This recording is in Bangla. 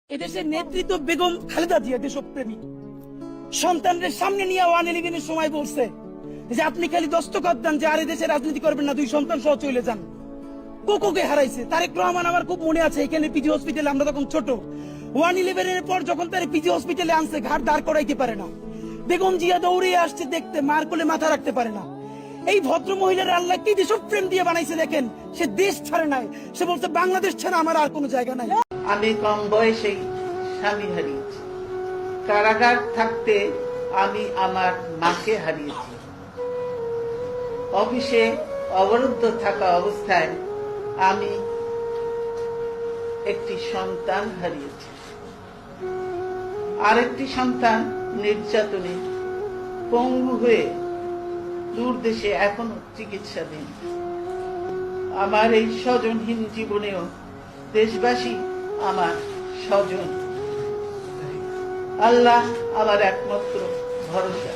এদেশের নেতৃত্ব বেগম খালেদা জিয়া দেশপ্রেমী সন্তানদের সামনে নিয়ে 111 সময় বলছে যে আপনি খালি দস্তখত দেন যে আর এদেশে রাজনীতি করবেন না, 2 সন্তান সহ চলে যান। কোকোকে হারাইছে। তারেক রহমান আমার খুব মনে আছে, এখানে পিজি হসপিটালে আমরা তখন ছোট, 111 এর পর যখন তার পিজি হসপিটালে আনছে ঘাট দাঁড় করাইতে পারে না, বেগম জিয়া দৌড়ে আসছে দেখতে, মার কোলে মাথা রাখতে পারে না। এই ভদ্র মহিলার আল্লাহ কি দেশপ্রেম দিয়ে বানাইছে দেখেন, সে দেশ ছাড়ে নাই, সে বলছে বাংলাদেশ ছাড়া আমার আর কোনো জায়গা নাই। আমি কম বয়সেই স্বামী হারিয়েছি। কারাগার থাকতে আমি আমার মাকে হারিয়েছি। অফিসে অবরুদ্ধ থাকা অবস্থায় আমি একটি সন্তান হারিয়েছি। আরেকটি সন্তান নির্যাতনে পঙ্গু হয়ে দূর দেশে এখনো চিকিৎসাধীন। আমার এই স্বজনহীন জীবনেও দেশবাসী আমার স্বজন। আল্লাহ আমার একমাত্র ভরসা।